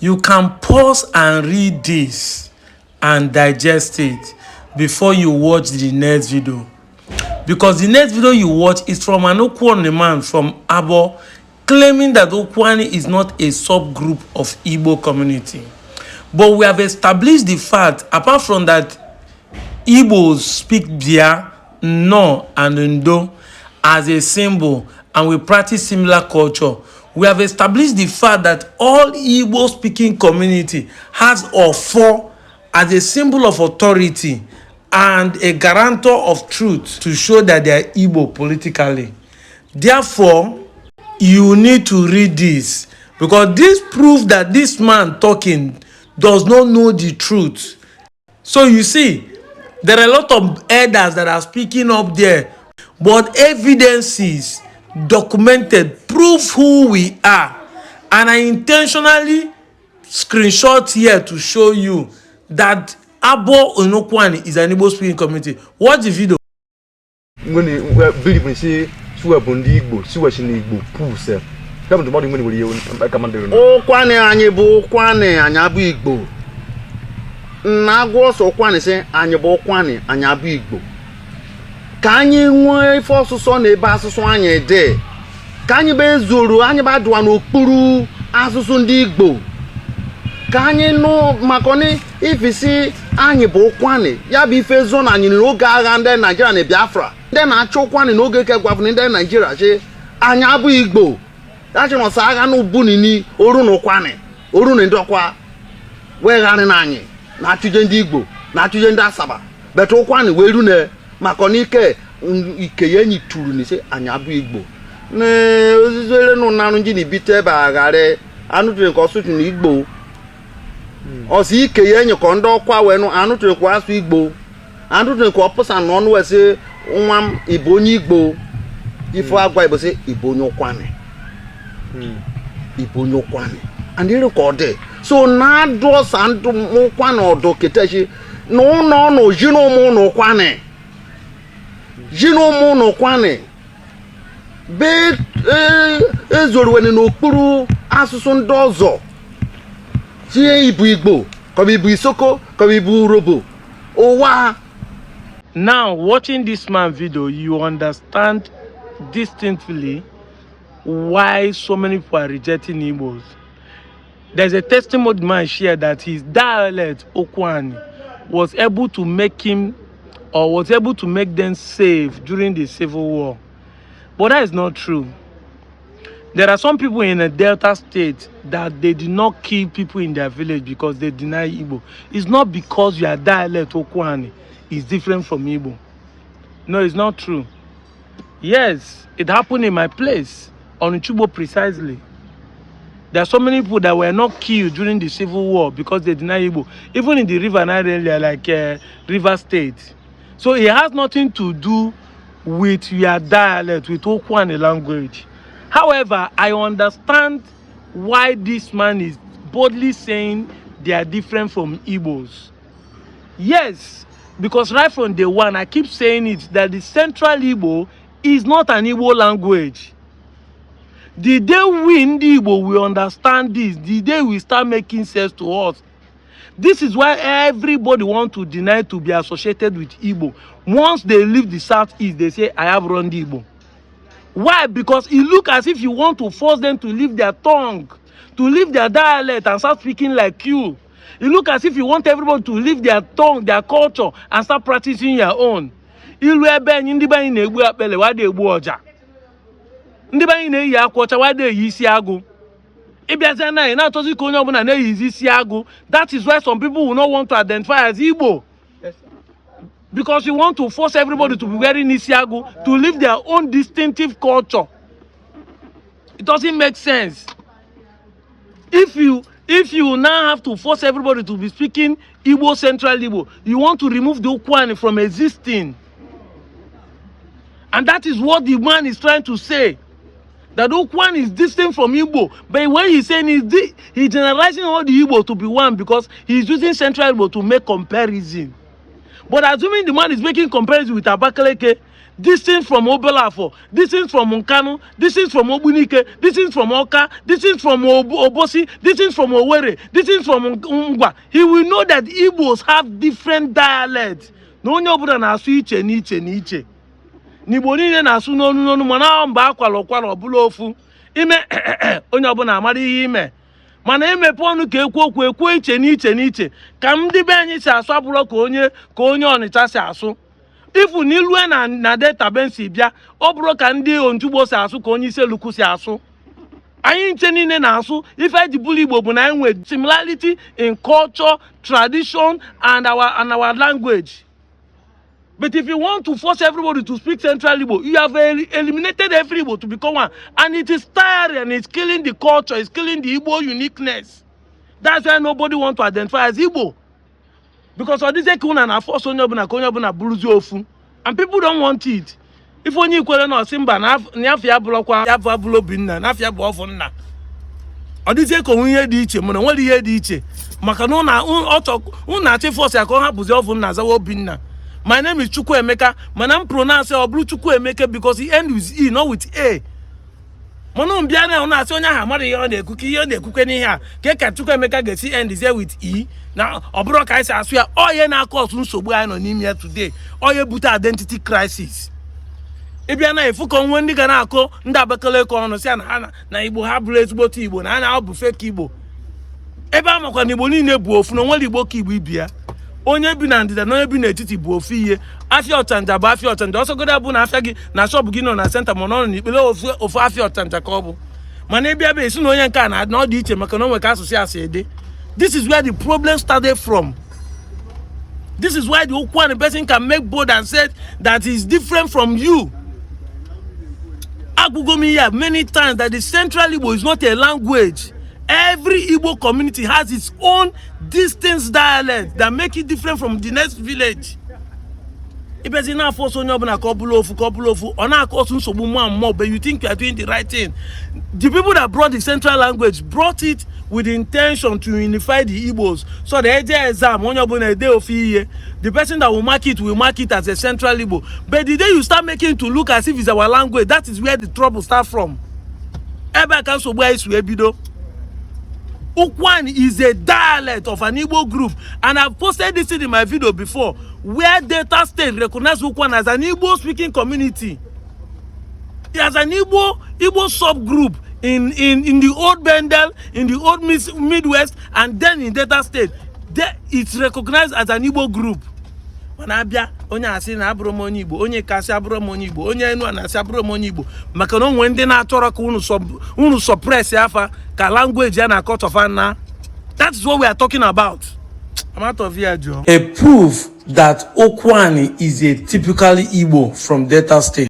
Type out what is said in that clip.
You can pause and read this and digest it before you watch the next video. Because the next video you watch is from an Ukwuani man from Aboh claiming that Ukwuani is not a subgroup of Igbo community. But we have established the fact, apart from that, Igbos speak Bia, No, and Ndo as a symbol, and we practice similar culture. We have established the fact that all Igbo speaking community has Ofo as a symbol of authority and a guarantor of truth to show that they are Igbo politically. Therefore, you need to read this, because this proves that this man talking does not know the truth. So you see, there are a lot of elders that are speaking up there, but evidences documented prove who we are, and I intentionally screenshot here to show you that Aboh in Ukwuani is an Igbo speaking community. Watch the video. When believe say suwa bondi Igbo, suwa shini Igbo puse. Come to body when you commander. Ukwuani anyị bụ Ukwuani anyị abụ Igbo. Na agwọ ọsọ Ukwuani sị anyị bụ Ukwuani anyị abụ Igbo. Ka anyị nwee ife ọsụsọ na ebe asụsụ anyị dị. Ka anyị be zuru anyị ba dụwa n'okpuru asụsụ ndị Igbo. Ka anyị nụ makọni ifisi anyị bụ Ukwuani ya bụ ife zo na anyị n'oge agha ndị Nigeria na Biafra. Ndị na-achọ Ukwuani n'oge ke gwafụ ndị Nigeria sị anyị abụ Igbo. That's no saga no bunini, oru no Ukwuani, oru no ndokwa. We gani nanyi, na tuje ndi Igbo, na tuje ndi Asaba. But Ukwuani we ru ne makonike ike yenyi turu ni se anyabu Igbo. Ne ozizele no nanu nji ni bite ba agare, anu tuje ko sutu ni Igbo. Osi ike yenyi ko ndokwa we no anu tuje ko asu Igbo. Anu tuje ko oposa no no we se nwam Igbo ni Igbo. Ifo agwa Igbo se Igbo ni Ukwuani. Igbo Ukwuani and they recorded so na do sandu Ukwuani odo ketechi no jino mu Ukwuani be ezoro wene n'okpuru asụsụ ndị ọzọ tie ibu Igbo ka ibu Isoko ka ibu Urobo ụwa. Now watching this man video, you understand distinctly why so many people are rejecting Igbos. There's a testimony man shared that his dialect, Ukwuani, was able to make them safe during the Civil War. But that is not true. There are some people in a Delta state that they did not kill people in their village because they deny Igbo. It's not because your dialect, Ukwuani, is different from Igbo. No, it's not true. Yes, it happened in my place. On Chubo precisely. There are so many people that were not killed during the Civil War because they deny Igbo. Even in the River Nile area, like River State. So it has nothing to do with your dialect, with Ukwuani language. However, I understand why this man is boldly saying they are different from Igbos. Yes, because right from day one, I keep saying it, that the Central Igbo is not an Igbo language. The day we in the Igbo will understand this, the day we start making sense to us. This is why everybody wants to deny to be associated with Igbo. Once they leave the Southeast, they say, I have run the Igbo. Why? Because it looks as if you want to force them to leave their tongue, to leave their dialect and start speaking like you. It looks as if you want everybody to leave their tongue, their culture, and start practicing your own. Ndị banye na-eyi akwacha why dey isi agụ ịbịazie na ị na-atọzi ka onye ọbụla na-eyizi isi agụ. That is why some people will not want to identify as Igbo, because you want to force everybody to be wearing isi agụ to live their own distinctive culture. It doesn't make sense. If you now have to force everybody to be speaking Igbo, Central Igbo, you want to remove the Ukwuani from existing, and that is what the man is trying to say. That Ukwuani is distinct from Igbo. But when he's saying he's generalizing all the Igbo to be one because he's using Central Igbo to make comparison. But assuming the man is making comparison with Abakaleke, dissent from Obelafo, dissent from Nkanu, dissent from Obunike, dissent from Oka, dissent from Obosi, dissent from Owerri, dissent from Ngwa. He will know that Igbos have different dialects. No onye ọbụla na-asụ iche n'iche n'iche. N'Igbo niile na-asụ n'onu n'onu mana mba akwala ọkwala ọbụla ofu. Ime onye ọbụla amara ihe ime. Mana emepe ọnụ ka ekwu iche n'iche n'iche. Ka ndị be anyị si asụ abụrụ ka onye Ọnịcha si asụ. Ifu n'ilue na database si bịa, ọ bụrụ ka ndị Onjugbo si asụ ka onye Iseluku si asụ. Anyị nche niile na-asụ ife eji bụrụ Igbo bụ na enwe similarity in culture, tradition and our language. But if you want to force everybody to speak Central Igbo, you have eliminated every Igbo to become one. And it is tiring and it's killing the culture, it's killing the Igbo uniqueness. That's why nobody wants to identify as Igbo. Because of this, na force buluzi ofu. And people don't want it. If only equal no simba na afia blokwa ya bulo binna na afia bu ofu nna. Odise ko hunye di iche mo na nwere ihe di iche. Maka no na na chi force ya ko ha buzi ofu nna zawo binna. My name is Chukwuemeka. My name pronounce Oblu Chukwuemeka because he ends with E, not with A. Mono mbiana una se onya ha mari yo na ekuke ni ha. Ke ka Chukwuemeka get end is here with E. Now obro ka ise aso ya oye na cause nsogbu anyị no n'ime today. Oye buta identity crisis. Ebia na efu ko nwe ndị ga na akọ ndị abakele ko ọnụ si na Igbo ha bụrụ ezigbo Igbo na ọ bụ fake Igbo. Ebe amakwa na Igbo niile bụ ofu na nwere Igbo ka Igbo ibia. Onye bi na ndịda na onye bi n'etiti bụ ofu ihe. Afia Ọchanja bụ Afia Ọchanja. Ọsọgoda bụ na afia gị na shop gị nọ na center ma nọ n'ikpele ofu Afia Ọchanja ka ọ bụ. Mana ebia be esi na onye nke a na ọ dị iche maka na onwe ka asụsụ asị ede. This is where the problem started from. This is why the Ukwuani person can make bold and say that he's different from you. Agugomi here many times that the Central Igbo is not a language. Every Igbo community has its own distinct dialect that make it different from the next village. But you think you are doing the right thing. The people that brought the central language brought it with the intention to unify the Igbos. So the exam, the person that will mark it as a central Igbo. But the day you start making it to look as if it's our language, that is where the trouble starts from. Ukwuani is a dialect of an Igbo group, and I've posted this in my video before, where Delta State recognizes Ukwuani as an Igbo speaking community. As an Igbo subgroup in the old Bendel, in the old Midwest, and then in Delta State. It's recognized as an Igbo group. Wanabia onye asi na abụrụ m onye Igbo, onye kasi abụrụ m onye Igbo, onye enu na asi abụrụ m onye Igbo, maka na onwe ndị na-achọrọ ka unu suppress afa ka language ya na cut of na. That is what we are talking about. I'm out of here, Joe. A proof that Ukwuani is a typically Igbo from Delta State.